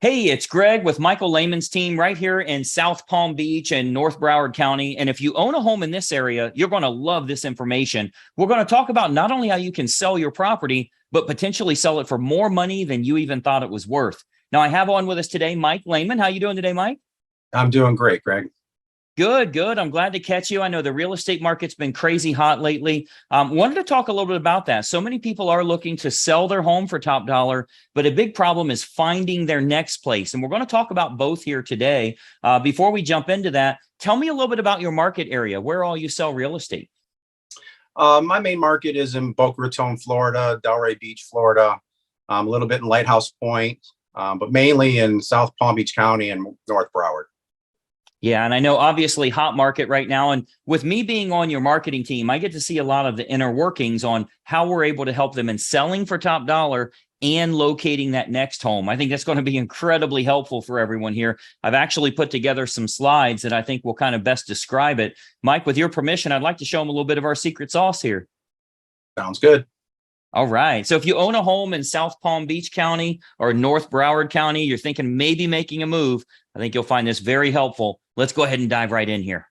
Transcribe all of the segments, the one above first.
Hey, it's Greg with Michael Laymon's team right here in South Palm Beach and North Broward County. And if you own a home in this area, you're going to love this information. We're going to talk about not only how you can sell your property, but potentially sell it for more money than you even thought it was worth. Now, I have on with us today, Mike Laymon. How you doing today, Mike? I'm doing great, Greg. Good, good. I'm glad to catch you. I know the real estate market's been crazy hot lately. Wanted to talk a little bit about that. So many people are looking to sell their home for top dollar, but a big problem is finding their next place. And we're going to talk about both here today. Before we jump into that, tell me a little bit about your market area, where all you sell real estate. My main market is in Boca Raton, Florida, Delray Beach, Florida, a little bit in Lighthouse Point, but mainly in South Palm Beach County and North Broward. Yeah, and I know obviously hot market right now. And with me being on your marketing team, I get to see a lot of the inner workings on how we're able to help them in selling for top dollar and locating that next home. I think that's going to be incredibly helpful for everyone here. I've actually put together some slides that I think will kind of best describe it. Mike, with your permission, I'd like to show them a little bit of our secret sauce here. Sounds good. All right. So if you own a home in South Palm Beach County or North Broward County, you're thinking maybe making a move, I think you'll find this very helpful. Let's go ahead and dive right in here.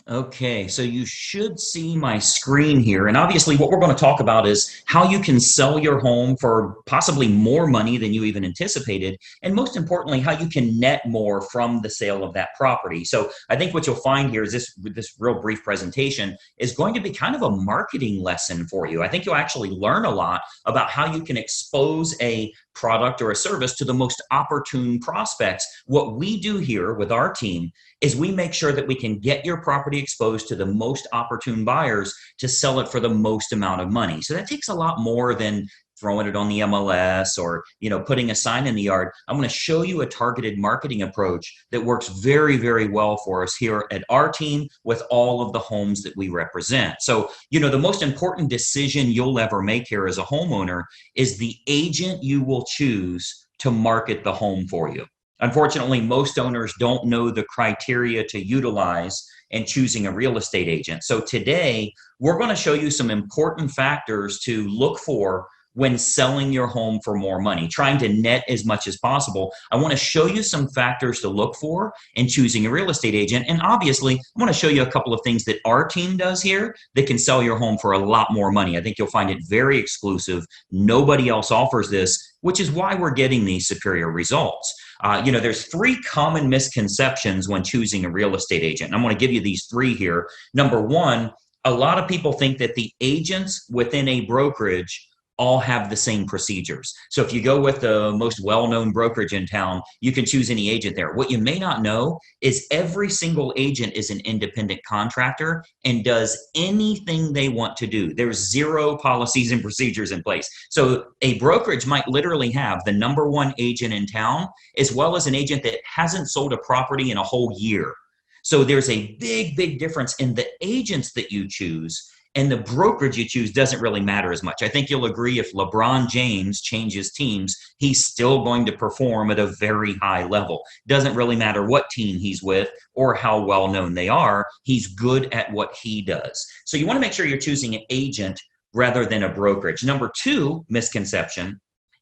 Okay, so you should see my screen here. And obviously what we're going to talk about is how you can sell your home for possibly more money than you even anticipated. And most importantly, how you can net more from the sale of that property. So I think what you'll find here is this real brief presentation is going to be kind of a marketing lesson for you. I think you'll actually learn a lot about how you can expose a product or a service to the most opportune prospects. What we do here with our team is we make sure that we can get your property exposed to the most opportune buyers to sell it for the most amount of money. So that takes a lot more than throwing it on the MLS or, putting a sign in the yard. I'm going to show you a targeted marketing approach that works very, very well for us here at our team with all of the homes that we represent. So, the most important decision you'll ever make here as a homeowner is the agent you will choose to market the home for you. Unfortunately, most owners don't know the criteria to utilize in choosing a real estate agent. So today, we're going to show you some important factors to look for when selling your home for more money, trying to net as much as possible. I want to show you some factors to look for in choosing a real estate agent. And obviously, I want to show you a couple of things that our team does here that can sell your home for a lot more money. I think you'll find it very exclusive. Nobody else offers this, which is why we're getting these superior results. There's three common misconceptions when choosing a real estate agent. And I'm going to give you these three here. Number one, a lot of people think that the agents within a brokerage all have the same procedures. So if you go with the most well-known brokerage in town, you can choose any agent there. What you may not know is every single agent is an independent contractor and does anything they want to do. There's zero policies and procedures in place. So a brokerage might literally have the number one agent in town, as well as an agent that hasn't sold a property in a whole year. So there's a big, big difference in the agents that you choose. And the brokerage you choose doesn't really matter as much. I think you'll agree if LeBron James changes teams, he's still going to perform at a very high level. Doesn't really matter what team he's with or how well known they are. He's good at what he does. So you want to make sure you're choosing an agent rather than a brokerage. Number two misconception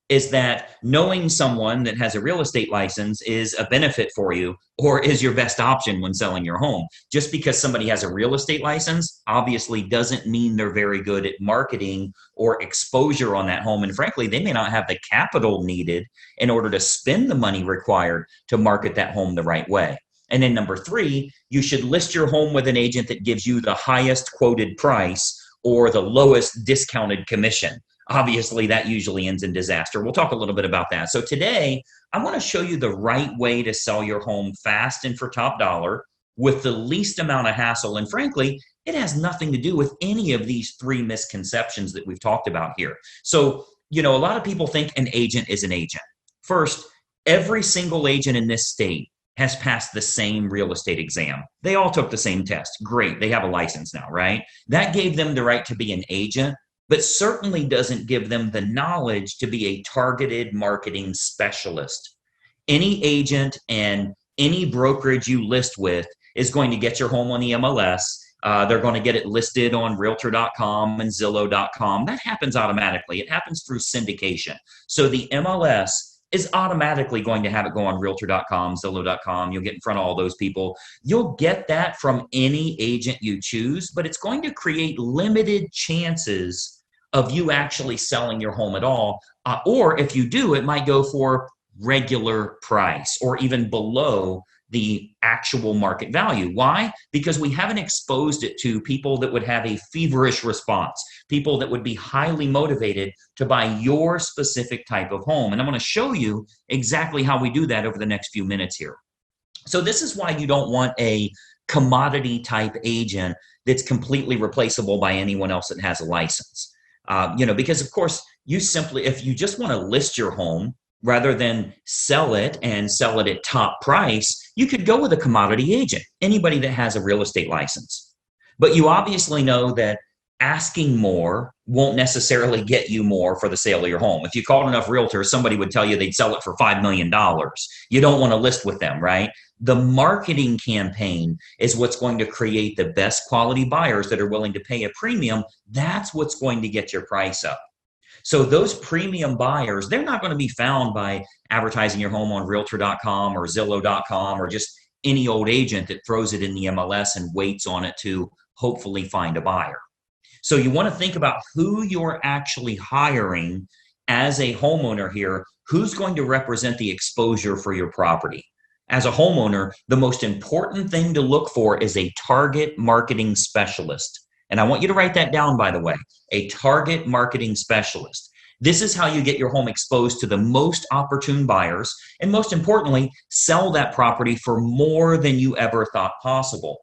is that knowing someone that has a real estate license is a benefit for you or is your best option when selling your home. Just because somebody has a real estate license obviously doesn't mean they're very good at marketing or exposure on that home. And frankly, they may not have the capital needed in order to spend the money required to market that home the right way. And then number three, you should list your home with an agent that gives you the highest quoted price or the lowest discounted commission. Obviously, that usually ends in disaster. We'll talk a little bit about that. So today, I want to show you the right way to sell your home fast and for top dollar with the least amount of hassle. And frankly, it has nothing to do with any of these three misconceptions that we've talked about here. So, a lot of people think an agent is an agent. First, every single agent in this state has passed the same real estate exam. They all took the same test. Great. They have a license now, right? That gave them the right to be an agent, but certainly doesn't give them the knowledge to be a targeted marketing specialist. Any agent and any brokerage you list with is going to get your home on the MLS. They're going to get it listed on Realtor.com and Zillow.com. That happens automatically. It happens through syndication. So the MLS is automatically going to have it go on realtor.com, Zillow.com. You'll get in front of all those people. You'll get that from any agent you choose, but it's going to create limited chances of you actually selling your home at all. Or if you do, it might go for regular price or even below the actual market value. Why? Because we haven't exposed it to people that would have a feverish response, people that would be highly motivated to buy your specific type of home. And I'm going to show you exactly how we do that over the next few minutes here. So this is why you don't want a commodity type agent that's completely replaceable by anyone else that has a license. Because of course, if you just want to list your home rather than sell it and sell it at top price, you could go with a commodity agent, anybody that has a real estate license. But you obviously know that asking more won't necessarily get you more for the sale of your home. If you called enough realtors, somebody would tell you they'd sell it for $5 million. You don't want to list with them, right? The marketing campaign is what's going to create the best quality buyers that are willing to pay a premium. That's what's going to get your price up. So those premium buyers, they're not going to be found by advertising your home on realtor.com or Zillow.com or just any old agent that throws it in the MLS and waits on it to hopefully find a buyer. So you want to think about who you're actually hiring as a homeowner here, who's going to represent the exposure for your property. As a homeowner, the most important thing to look for is a target marketing specialist. And I want you to write that down, by the way, a target marketing specialist. This is how you get your home exposed to the most opportune buyers, and most importantly, sell that property for more than you ever thought possible.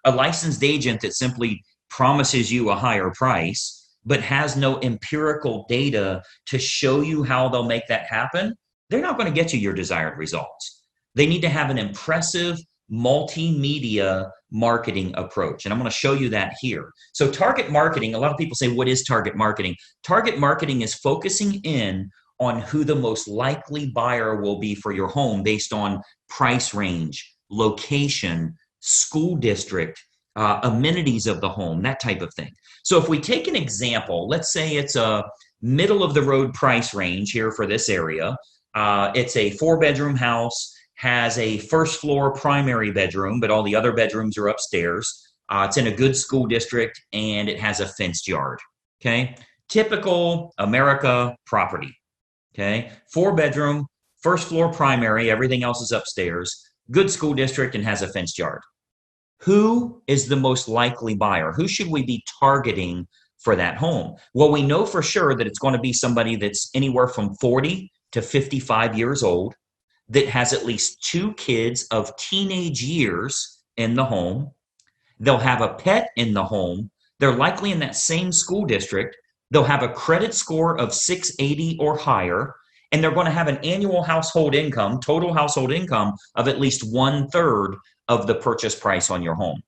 A licensed agent that simply promises you a higher price, but has no empirical data to show you how they'll make that happen, they're not going to get you your desired results. They need to have an impressive multimedia marketing approach. And I'm going to show you that here. So target marketing, a lot of people say, what is target marketing? Target marketing is focusing in on who the most likely buyer will be for your home based on price range, location, school district, amenities of the home, that type of thing. So if we take an example, let's say it's a middle of the road price range here for this area. It's a 4-bedroom house, has a first floor primary bedroom, but all the other bedrooms are upstairs. It's in a good school district and it has a fenced yard. Okay. Typical America property. Okay. 4-bedroom, first floor primary, everything else is upstairs, good school district and has a fenced yard. Who is the most likely buyer? Who should we be targeting for that home? Well, we know for sure that it's going to be somebody that's anywhere from 40 to 55 years old, that has at least 2 kids of teenage years in the home. They'll have a pet in the home. They're likely in that same school district. They'll have a credit score of 680 or higher, and they're going to have an annual household income, total household income of at least 1/3 of the purchase price on your home.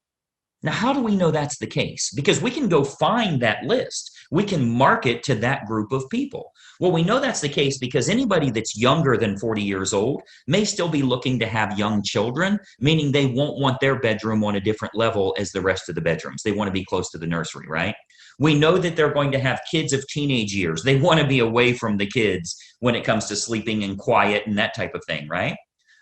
Now, how do we know that's the case? Because we can go find that list. We can market to that group of people. Well, we know that's the case because anybody that's younger than 40 years old may still be looking to have young children, meaning they won't want their bedroom on a different level as the rest of the bedrooms. They want to be close to the nursery, right? We know that they're going to have kids of teenage years. They want to be away from the kids when it comes to sleeping and quiet and that type of thing, right?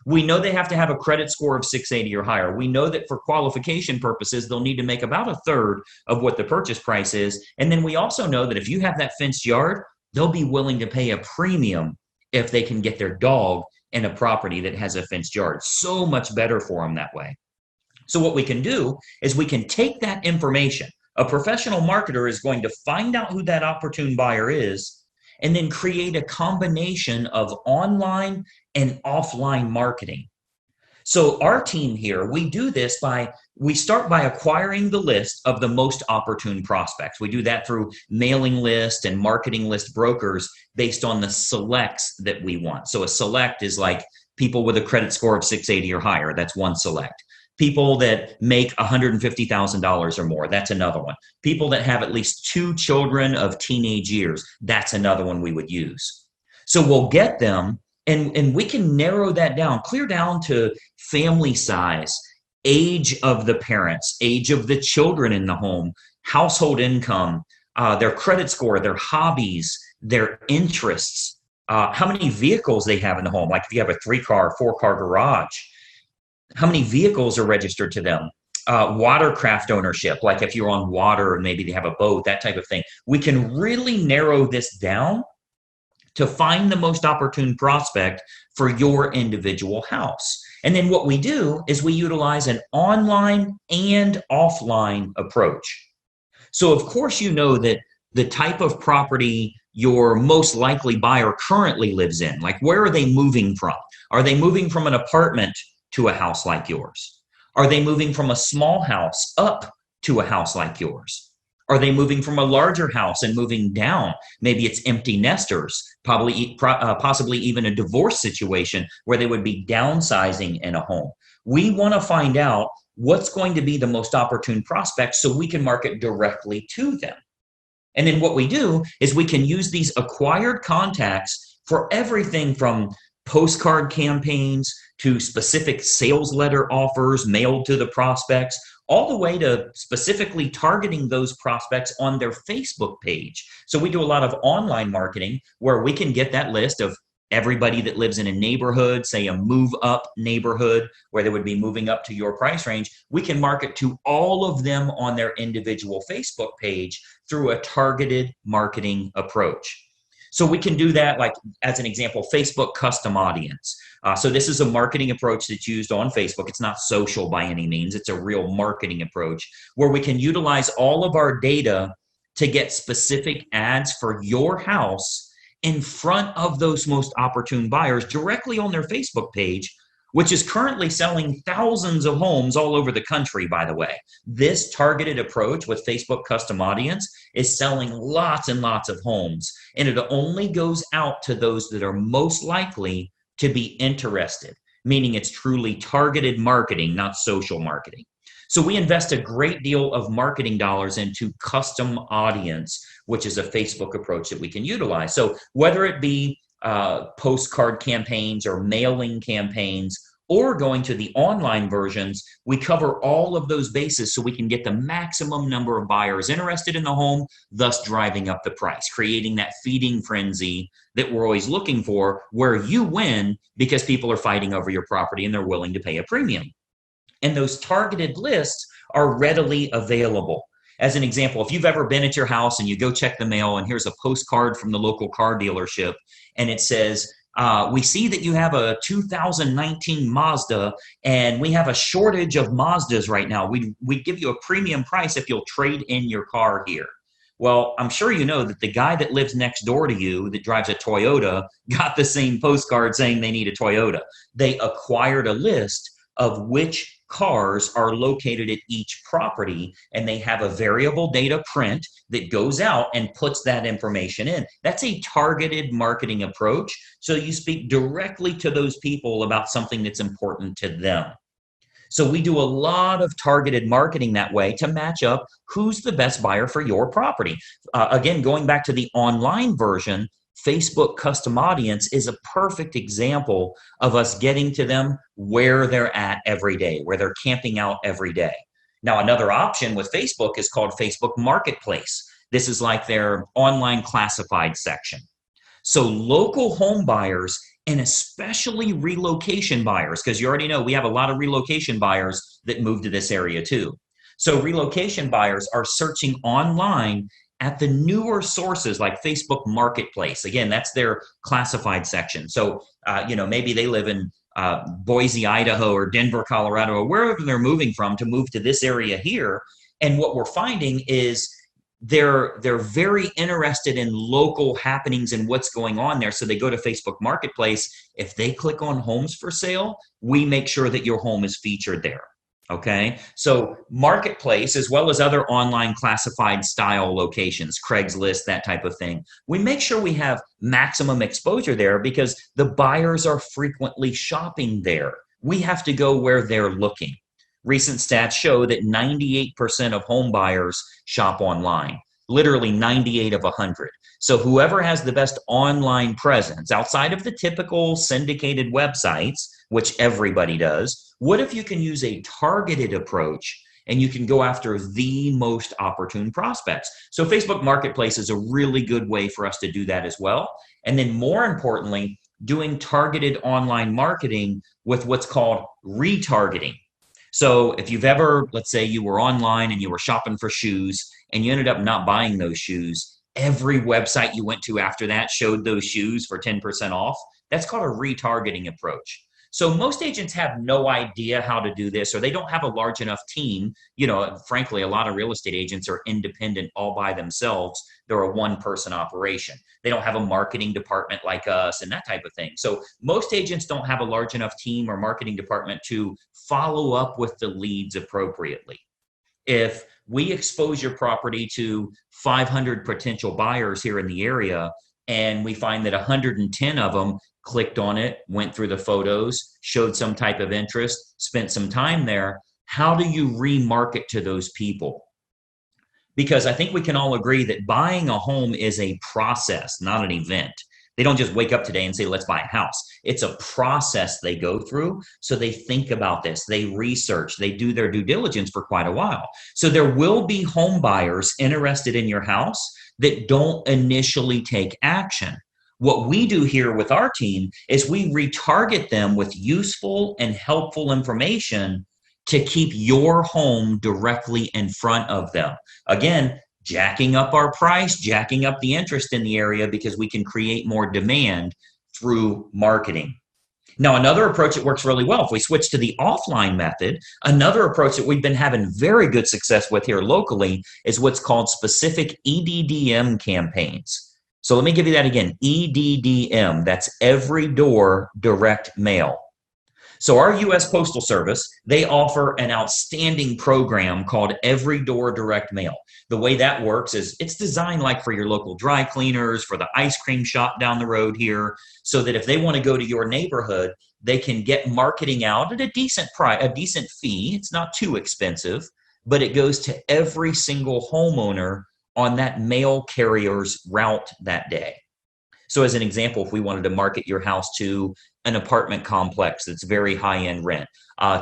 We know they have to have a credit score of 680 or higher. We know that for qualification purposes, they'll need to make about 1/3 of what the purchase price is. And then we also know that if you have that fenced yard, they'll be willing to pay a premium if they can get their dog in a property that has a fenced yard. So much better for them that way. So what we can do is we can take that information. A professional marketer is going to find out who that opportune buyer is and then create a combination of online and offline marketing. So our team here, we do this we start by acquiring the list of the most opportune prospects. We do that through mailing list and marketing list brokers based on the selects that we want. So a select is like people with a credit score of 680 or higher. That's one select. People that make $150,000 or more, that's another one. People that have at least 2 children of teenage years, that's another one we would use. So we'll get them and we can narrow that down, clear down to family size, age of the parents, age of the children in the home, household income, their credit score, their hobbies, their interests. how many vehicles they have in the home. Like if you have a 3-car, 4-car garage, how many vehicles are registered to them? Watercraft ownership, like if you're on water and maybe they have a boat, that type of thing. We can really narrow this down to find the most opportune prospect for your individual house. And then what we do is we utilize an online and offline approach. So of course, you know that the type of property your most likely buyer currently lives in, like where are they moving from? Are they moving from an apartment to a house like yours? Are they moving from a small house up to a house like yours? Are they moving from a larger house and moving down? Maybe it's empty nesters, possibly even a divorce situation where they would be downsizing in a home. We want to find out what's going to be the most opportune prospect so we can market directly to them. And then what we do is we can use these acquired contacts for everything from postcard campaigns to specific sales letter offers mailed to the prospects, all the way to specifically targeting those prospects on their Facebook page. So we do a lot of online marketing where we can get that list of everybody that lives in a neighborhood, say a move up neighborhood where they would be moving up to your price range. We can market to all of them on their individual Facebook page through a targeted marketing approach. So we can do that, like as an example, Facebook custom audience. So this is a marketing approach that's used on Facebook. It's not social by any means. It's a real marketing approach where we can utilize all of our data to get specific ads for your house in front of those most opportune buyers directly on their Facebook page, which is currently selling thousands of homes all over the country, by the way. This targeted approach with Facebook custom audience is selling lots and lots of homes, and it only goes out to those that are most likely to be interested, meaning it's truly targeted marketing, not social marketing. So we invest a great deal of marketing dollars into custom audience, which is a Facebook approach that we can utilize. So whether it be postcard campaigns or mailing campaigns or going to the online versions, we cover all of those bases so we can get the maximum number of buyers interested in the home, thus driving up the price, creating that feeding frenzy that we're always looking for, where you win because people are fighting over your property and they're willing to pay a premium. And those targeted lists are readily available. As an example, if you've ever been at your house and you go check the mail and here's a postcard from the local car dealership and it says, we see that you have a 2019 Mazda and we have a shortage of Mazdas right now. We give you a premium price if you'll trade in your car here. Well, I'm sure you know that the guy that lives next door to you that drives a Toyota got the same postcard saying they need a Toyota. They acquired a list of which cars are located at each property, and they have a variable data print that goes out and puts that information in. That's a targeted marketing approach. So you speak directly to those people about something that's important to them. So we do a lot of targeted marketing that way to match up who's the best buyer for your property. Again, going back to the online version, Facebook custom audience is a perfect example of us getting to them where they're at every day, where they're camping out every day. Now, another option with Facebook is called Facebook Marketplace. This is like their online classified section. So local home buyers and especially relocation buyers, because you already know we have a lot of relocation buyers that move to this area too. So relocation buyers are searching online at the newer sources like Facebook Marketplace. Again, that's their classified section. So, maybe they live in Boise, Idaho, or Denver, Colorado, or wherever they're moving from to move to this area here. And what we're finding is they're very interested in local happenings and what's going on there. So they go to Facebook Marketplace. If they click on homes for sale, we make sure that your home is featured there. Okay, so Marketplace, as well as other online classified style locations, Craigslist, that type of thing, we make sure we have maximum exposure there because the buyers are frequently shopping there. We have to go where they're looking. Recent stats show that 98% of home buyers shop online, literally 98 of 100. So whoever has the best online presence outside of the typical syndicated websites, which everybody does, what if you can use a targeted approach and you can go after the most opportune prospects? So Facebook Marketplace is a really good way for us to do that as well. And then more importantly, doing targeted online marketing with what's called retargeting. So if you've ever, let's say you were online and you were shopping for shoes and you ended up not buying those shoes, every website you went to after that showed those shoes for 10% off. That's called a retargeting approach. So most agents have no idea how to do this, or they don't have a large enough team. Frankly, a lot of real estate agents are independent all by themselves. They're a one-person operation. They don't have a marketing department like us and that type of thing. So most agents don't have a large enough team or marketing department to follow up with the leads appropriately. If we expose your property to 500 potential buyers here in the area, and we find that 110 of them clicked on it, went through the photos, showed some type of interest, spent some time there, how do you remarket to those people? Because I think we can all agree that buying a home is a process, not an event. They don't just wake up today and say, let's buy a house. It's a process they go through. So they think about this, they research, they do their due diligence for quite a while. So there will be home buyers interested in your house that don't initially take action. What we do here with our team is we retarget them with useful and helpful information to keep your home directly in front of them. Again, jacking up our price, jacking up the interest in the area because we can create more demand through marketing. Now, another approach that works really well, if we switch to the offline method, another approach that we've been having very good success with here locally is what's called specific EDDM campaigns. So let me give you that again, EDDM, that's every door direct mail. So our U.S. Postal Service, they offer an outstanding program called Every Door Direct Mail. The way that works is it's designed like for your local dry cleaners, for the ice cream shop down the road here, so that if they want to go to your neighborhood, they can get marketing out at a decent price, a decent fee. It's not too expensive, but it goes to every single homeowner on that mail carrier's route that day. So as an example, if we wanted to market your house to an apartment complex that's very high-end rent,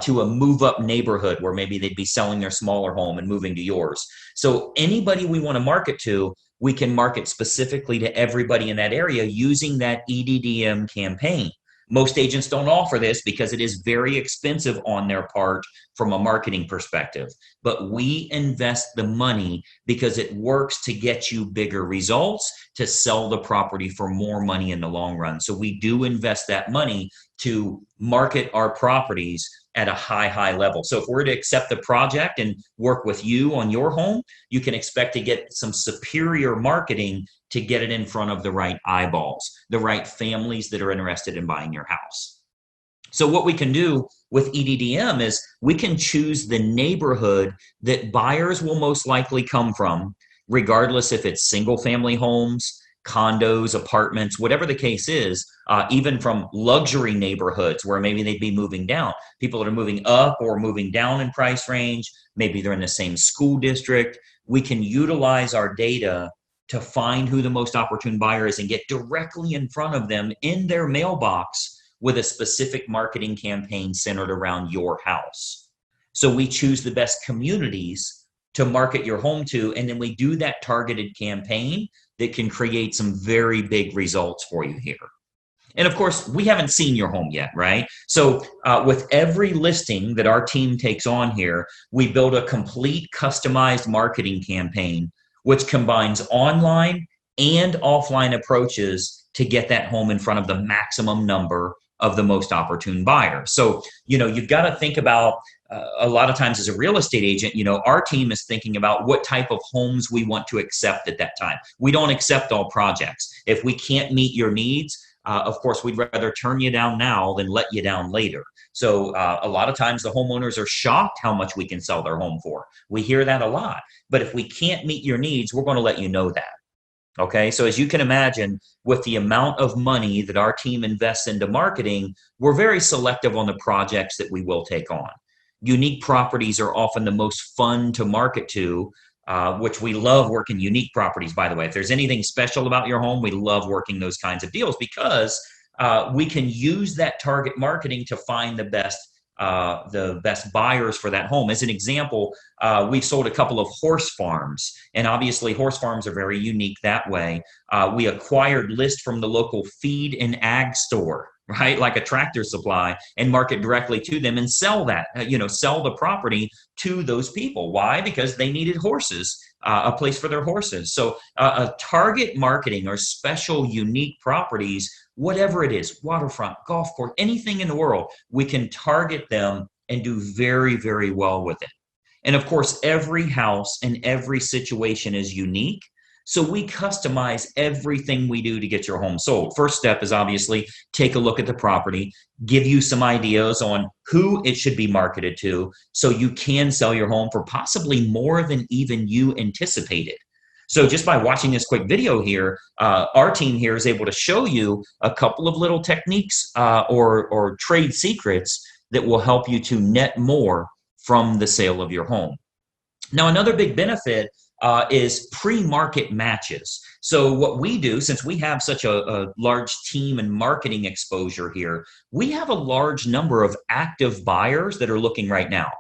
to a move-up neighborhood where maybe they'd be selling their smaller home and moving to yours. So anybody we want to market to, we can market specifically to everybody in that area using that EDDM campaign. Most agents don't offer this because it is very expensive on their part from a marketing perspective. But we invest the money because it works to get you bigger results, to sell the property for more money in the long run. So we do invest that money to market our properties at a high level. So if we're to accept the project and work with you on your home, you can expect to get some superior marketing to get it in front of the right eyeballs, the right families that are interested in buying your house. So what we can do with EDDM is we can choose the neighborhood that buyers will most likely come from, regardless if it's single family homes, condos, apartments, whatever the case is, even from luxury neighborhoods where maybe they'd be moving down. People that are moving up or moving down in price range, maybe they're in the same school district. We can utilize our data to find who the most opportune buyer is and get directly in front of them in their mailbox with a specific marketing campaign centered around your house. So we choose the best communities to market your home to, and then we do that targeted campaign that can create some very big results for you here. And of course, we haven't seen your home yet, right? So with every listing that our team takes on here, we build a complete customized marketing campaign which combines online and offline approaches to get that home in front of the maximum number of the most opportune buyers. So, you've got to think about a lot of times as a real estate agent, our team is thinking about what type of homes we want to accept at that time. We don't accept all projects. If we can't meet your needs, of course, we'd rather turn you down now than let you down later. So a lot of times the homeowners are shocked how much we can sell their home for. We hear that a lot. But if we can't meet your needs, we're going to let you know that. Okay, so as you can imagine, with the amount of money that our team invests into marketing, we're very selective on the projects that we will take on. Unique properties are often the most fun to market to, which we love working unique properties, by the way. If there's anything special about your home, we love working those kinds of deals because we can use that target marketing to find the best the best buyers for that home. As an example, we've sold a couple of horse farms, and obviously horse farms are very unique that way. We acquired list from the local feed and ag store, right? Like a Tractor Supply, and market directly to them and sell that, sell the property to those people. Why? Because they needed horses, a place for their horses. So a target marketing or special unique properties, whatever it is, waterfront, golf course, anything in the world, we can target them and do very, very well with it. And of course, every house and every situation is unique. So we customize everything we do to get your home sold. First step is obviously take a look at the property, give you some ideas on who it should be marketed to so you can sell your home for possibly more than even you anticipated. So just by watching this quick video here, our team here is able to show you a couple of little techniques or trade secrets that will help you to net more from the sale of your home. Now, another big benefit is pre-market matches. So what we do, since we have such a large team and marketing exposure here, we have a large number of active buyers that are looking right now.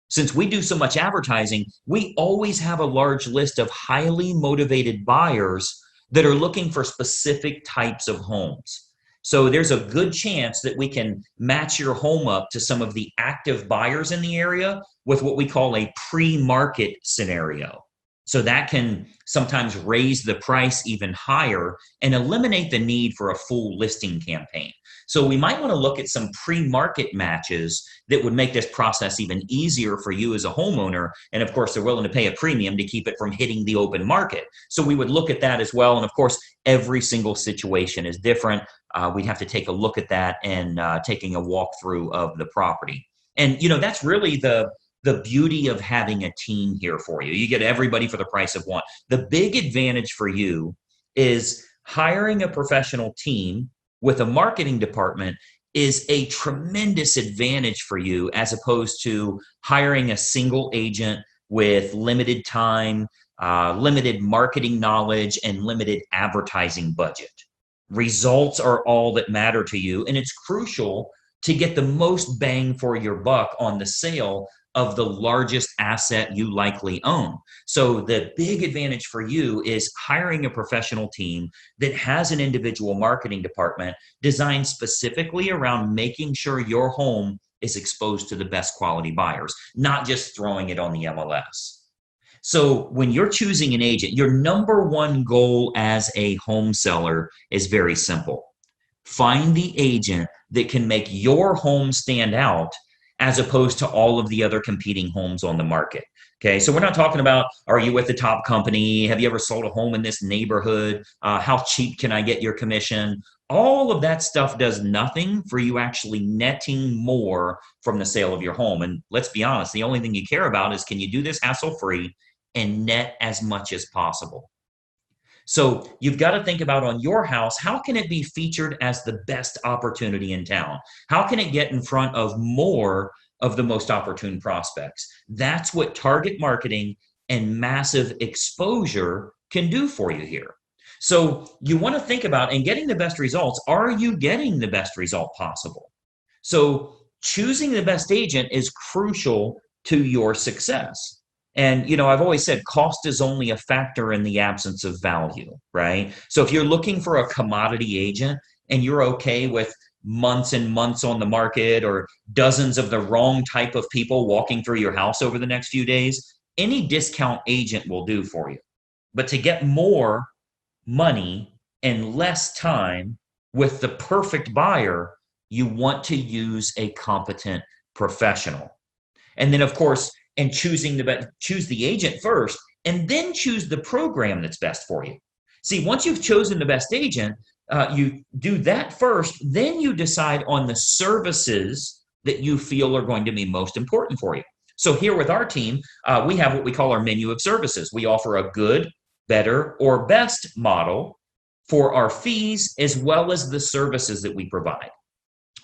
Since we do so much advertising, we always have a large list of highly motivated buyers that are looking for specific types of homes. So there's a good chance that we can match your home up to some of the active buyers in the area with what we call a pre-market scenario. So that can sometimes raise the price even higher and eliminate the need for a full listing campaign. So we might want to look at some pre-market matches that would make this process even easier for you as a homeowner. And of course, they're willing to pay a premium to keep it from hitting the open market. So we would look at that as well. And of course, every single situation is different. We'd have to take a look at that and taking a walkthrough of the property. And, that's really the beauty of having a team here for you. You get everybody for the price of one. The big advantage for you is hiring a professional team with a marketing department is a tremendous advantage for you as opposed to hiring a single agent with limited time, limited marketing knowledge, and limited advertising budget. Results are all that matter to you, and it's crucial to get the most bang for your buck on the sale of the largest asset you likely own. So the big advantage for you is hiring a professional team that has an individual marketing department designed specifically around making sure your home is exposed to the best quality buyers, not just throwing it on the MLS. So when you're choosing an agent, your number one goal as a home seller is very simple. Find the agent that can make your home stand out as opposed to all of the other competing homes on the market. Okay, so we're not talking about, are you with the top company? Have you ever sold a home in this neighborhood? How cheap can I get your commission? All of that stuff does nothing for you actually netting more from the sale of your home. And let's be honest, the only thing you care about is, can you do this hassle-free and net as much as possible? So you've got to think about, on your house, how can it be featured as the best opportunity in town? How can it get in front of more of the most opportune prospects? That's what target marketing and massive exposure can do for you here. So you want to think about, in getting the best results, are you getting the best result possible? So choosing the best agent is crucial to your success. And, I've always said cost is only a factor in the absence of value, right? So if you're looking for a commodity agent and you're okay with months and months on the market or dozens of the wrong type of people walking through your house over the next few days, any discount agent will do for you. But to get more money and less time with the perfect buyer, you want to use a competent professional. And then, of course, and choose the agent first, and then choose the program that's best for you. See, once you've chosen the best agent, you do that first, then you decide on the services that you feel are going to be most important for you. So here with our team, we have what we call our menu of services. We offer a good, better, or best model for our fees as well as the services that we provide.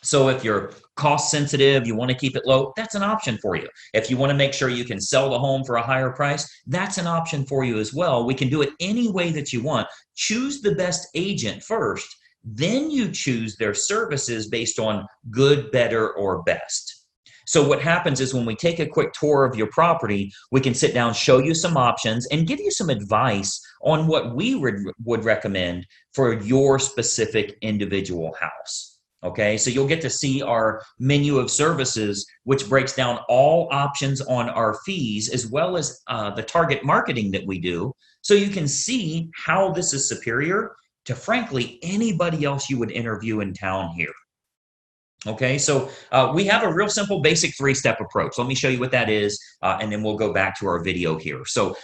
So if you're cost sensitive, you want to keep it low, that's an option for you. If you want to make sure you can sell the home for a higher price, that's an option for you as well. We can do it any way that you want. Choose the best agent first, then you choose their services based on good, better, or best. So what happens is when we take a quick tour of your property, we can sit down, show you some options, and give you some advice on what we would recommend for your specific individual house. Okay, so you'll get to see our menu of services, which breaks down all options on our fees, as well as the target marketing that we do. So you can see how this is superior to, frankly, anybody else you would interview in town here. Okay, so we have a real simple basic three-step approach. Let me show you what that is, and then we'll go back to our video here. So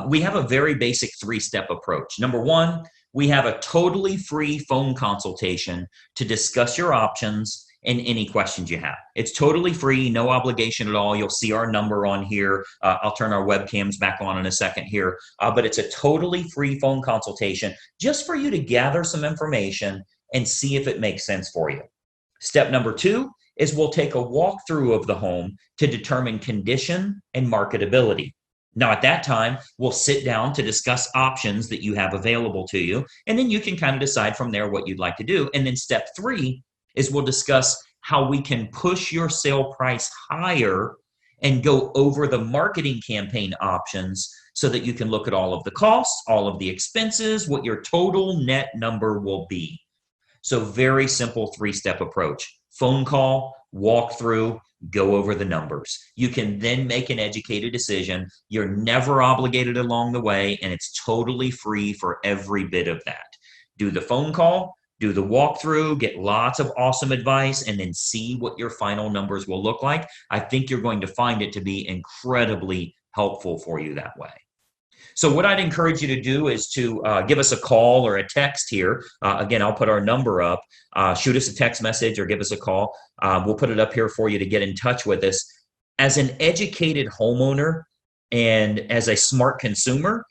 we have a very basic three-step approach. Number one, we have a totally free phone consultation to discuss your options and any questions you have. It's totally free, no obligation at all. You'll see our number on here. I'll turn our webcams back on in a second here, but it's a totally free phone consultation just for you to gather some information and see if it makes sense for you. Step number two is we'll take a walkthrough of the home to determine condition and marketability. Now, at that time, we'll sit down to discuss options that you have available to you, and then you can kind of decide from there what you'd like to do. And then step three is we'll discuss how we can push your sale price higher and go over the marketing campaign options so that you can look at all of the costs, all of the expenses, what your total net number will be. So very simple three-step approach. Phone call, walk through, go over the numbers. You can then make an educated decision. You're never obligated along the way, and it's totally free for every bit of that. Do the phone call, do the walkthrough, get lots of awesome advice, and then see what your final numbers will look like. I think you're going to find it to be incredibly helpful for you that way. So what I'd encourage you to do is to give us a call or a text here. Again, I'll put our number up. Shoot us a text message or give us a call. We'll put it up here for you to get in touch with us. As an educated homeowner and as a smart consumer,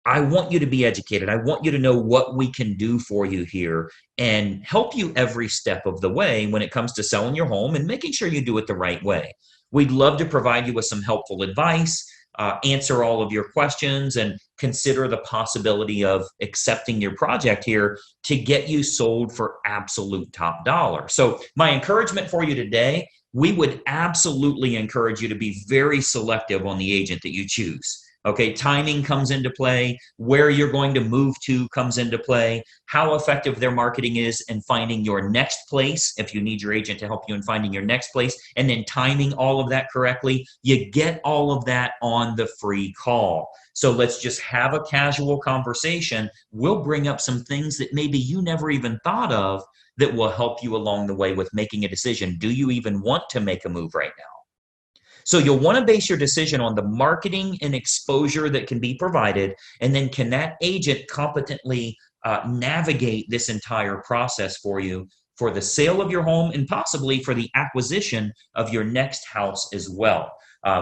I want you to be educated. I want you to know what we can do for you here and help you every step of the way when it comes to selling your home and making sure you do it the right way. We'd love to provide you with some helpful advice, answer all of your questions, and consider the possibility of accepting your project here to get you sold for absolute top dollar. So my encouragement for you today, we would absolutely encourage you to be very selective on the agent that you choose. Okay, timing comes into play, where you're going to move to comes into play, how effective their marketing is in finding your next place, if you need your agent to help you in finding your next place, and then timing all of that correctly. You get all of that on the free call. So let's just have a casual conversation. We'll bring up some things that maybe you never even thought of that will help you along the way with making a decision. Do you even want to make a move right now? So you'll want to base your decision on the marketing and exposure that can be provided, and then can that agent competently navigate this entire process for you for the sale of your home and possibly for the acquisition of your next house as well.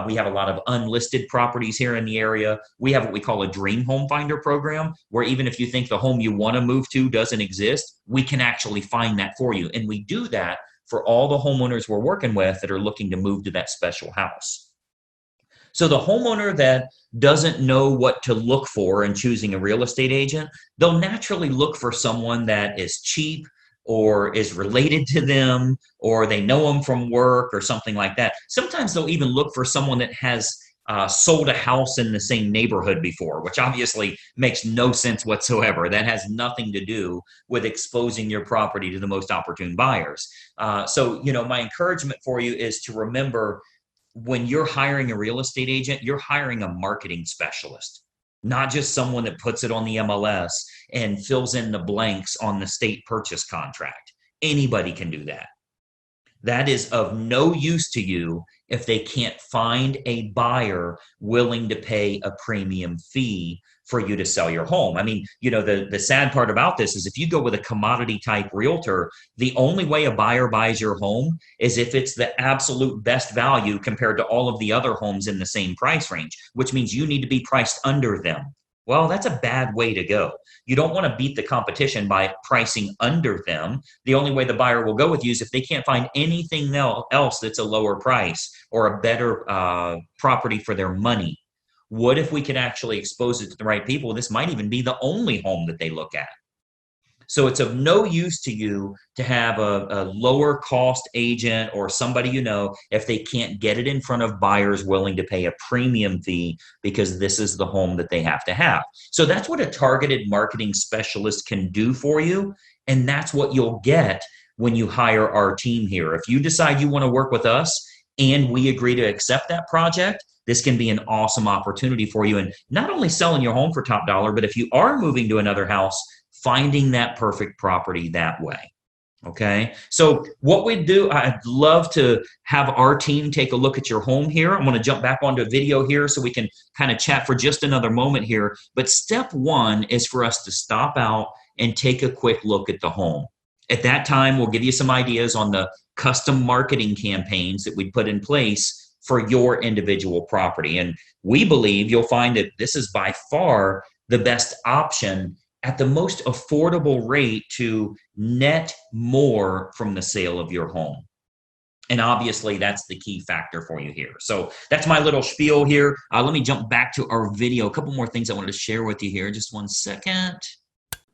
We have a lot of unlisted properties here in the area. We have what we call a dream home finder program, where even if you think the home you want to move to doesn't exist, we can actually find that for you. And we do that for all the homeowners we're working with that are looking to move to that special house. So the homeowner that doesn't know what to look for in choosing a real estate agent, they'll naturally look for someone that is cheap or is related to them, or they know them from work or something like that. Sometimes they'll even look for someone that has sold a house in the same neighborhood before, which obviously makes no sense whatsoever. That has nothing to do with exposing your property to the most opportune buyers. So, my encouragement for you is to remember, when you're hiring a real estate agent, you're hiring a marketing specialist, not just someone that puts it on the MLS and fills in the blanks on the state purchase contract. Anybody can do that. That is of no use to you if they can't find a buyer willing to pay a premium fee for you to sell your home. I mean, the sad part about this is if you go with a commodity type realtor, the only way a buyer buys your home is if it's the absolute best value compared to all of the other homes in the same price range, which means you need to be priced under them. Well, that's a bad way to go. You don't want to beat the competition by pricing under them. The only way the buyer will go with you is if they can't find anything else that's a lower price or a better property for their money. What if we could actually expose it to the right people? This might even be the only home that they look at. So it's of no use to you to have a lower cost agent or somebody you know if they can't get it in front of buyers willing to pay a premium fee because this is the home that they have to have. So that's what a targeted marketing specialist can do for you. And that's what you'll get when you hire our team here. If you decide you want to work with us and we agree to accept that project, this can be an awesome opportunity for you. And not only selling your home for top dollar, but if you are moving to another house, finding that perfect property that way. Okay. So what we do, I'd love to have our team take a look at your home here. I'm going to jump back onto a video here so we can kind of chat for just another moment here. But step one is for us to stop out and take a quick look at the home. At that time, we'll give you some ideas on the custom marketing campaigns that we put in place for your individual property. And we believe you'll find that this is by far the best option at the most affordable rate to net more from the sale of your home. And obviously, that's the key factor for you here. So that's my little spiel here. Let me jump back to our video. A couple more things I wanted to share with you here. Just one second.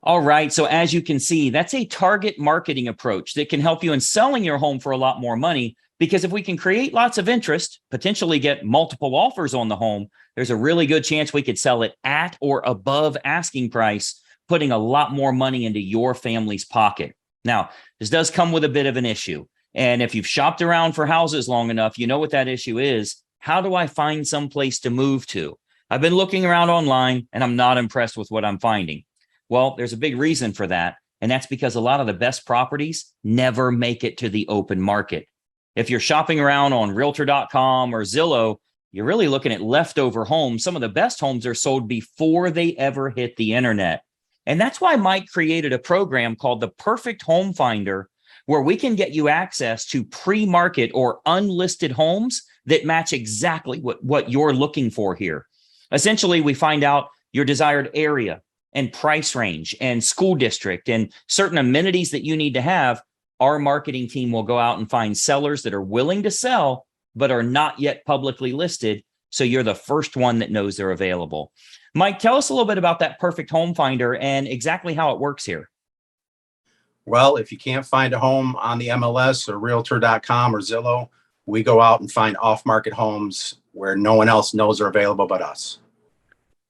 All right. So as you can see, that's a target marketing approach that can help you in selling your home for a lot more money. Because if we can create lots of interest, potentially get multiple offers on the home, there's a really good chance we could sell it at or above asking price, putting a lot more money into your family's pocket. Now, this does come with a bit of an issue. And if you've shopped around for houses long enough, you know what that issue is. How do I find some place to move to? I've been looking around online and I'm not impressed with what I'm finding. Well, there's a big reason for that. And that's because a lot of the best properties never make it to the open market. If you're shopping around on realtor.com or Zillow, you're really looking at leftover homes. Some of the best homes are sold before they ever hit the internet. And that's why Mike created a program called the Perfect Home Finder, where we can get you access to pre-market or unlisted homes that match exactly what you're looking for here. Essentially, we find out your desired area and price range and school district and certain amenities that you need to have. Our marketing team will go out and find sellers that are willing to sell, but are not yet publicly listed. So you're the first one that knows they're available. Mike, tell us a little bit about that Perfect Home Finder and exactly how it works here. Well, if you can't find a home on the MLS or realtor.com or Zillow, we go out and find off-market homes where no one else knows are available but us.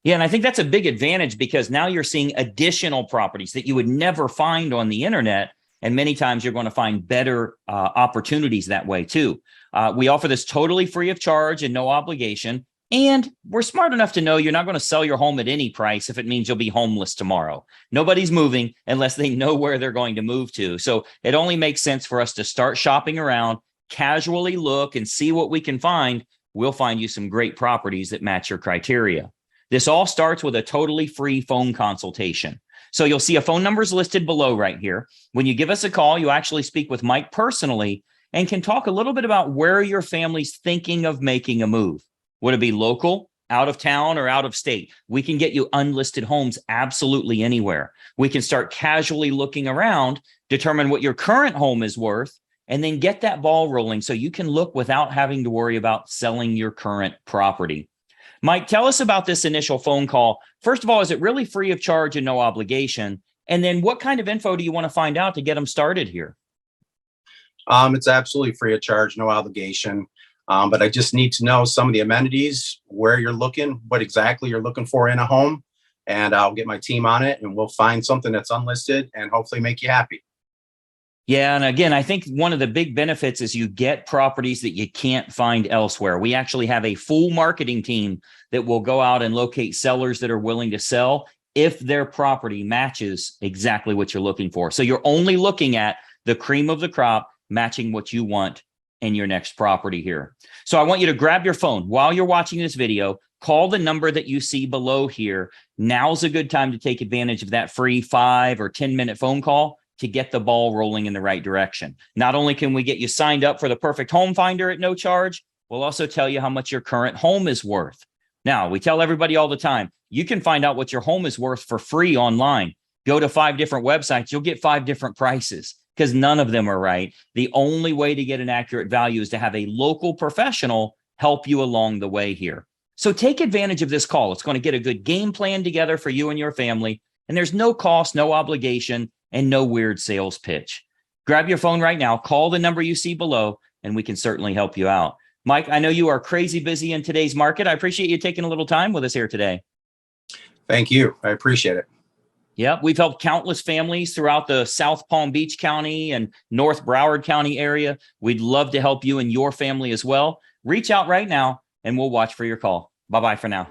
Yeah, and I think that's a big advantage because now you're seeing additional properties that you would never find on the internet. And many times you're going to find better opportunities that way too. We offer this totally free of charge and no obligation. And we're smart enough to know you're not going to sell your home at any price if it means you'll be homeless tomorrow. Nobody's moving unless they know where they're going to move to. So it only makes sense for us to start shopping around, casually look and see what we can find. We'll find you some great properties that match your criteria. This all starts with a totally free phone consultation. So you'll see a phone number is listed below right here. When you give us a call, you actually speak with Mike personally and can talk a little bit about where your family's thinking of making a move. Would it be local, out of town, or out of state? We can get you unlisted homes absolutely anywhere. We can start casually looking around, determine what your current home is worth, and then get that ball rolling so you can look without having to worry about selling your current property. Mike, tell us about this initial phone call. First of all, is it really free of charge and no obligation? And then what kind of info do you want to find out to get them started here? It's absolutely free of charge, no obligation. But I just need to know some of the amenities, where you're looking, what exactly you're looking for in a home. And I'll get my team on it and we'll find something that's unlisted and hopefully make you happy. Yeah. And again, I think one of the big benefits is you get properties that you can't find elsewhere. We actually have a full marketing team that will go out and locate sellers that are willing to sell if their property matches exactly what you're looking for. So you're only looking at the cream of the crop matching what you want in your next property here. So I want you to grab your phone while you're watching this video, call the number that you see below here. Now's a good time to take advantage of that free 5 or 10-minute phone call to get the ball rolling in the right direction. Not only can we get you signed up for the Perfect Home Finder at no charge, we'll also tell you how much your current home is worth. Now, we tell everybody all the time, you can find out what your home is worth for free online. Go to 5 different websites, you'll get 5 different prices because none of them are right. The only way to get an accurate value is to have a local professional help you along the way here. So take advantage of this call. It's going to get a good game plan together for you and your family. And there's no cost, no obligation. and no weird sales pitch. Grab your phone right now, call the number you see below, and we can certainly help you out. Mike, I know you are crazy busy in today's market. I appreciate you taking a little time with us here today. Thank you. I appreciate it. Yep, we've helped countless families throughout the South Palm Beach County and North Broward County area. We'd love to help you and your family as well. Reach out right now, and we'll watch for your call. Bye-bye for now.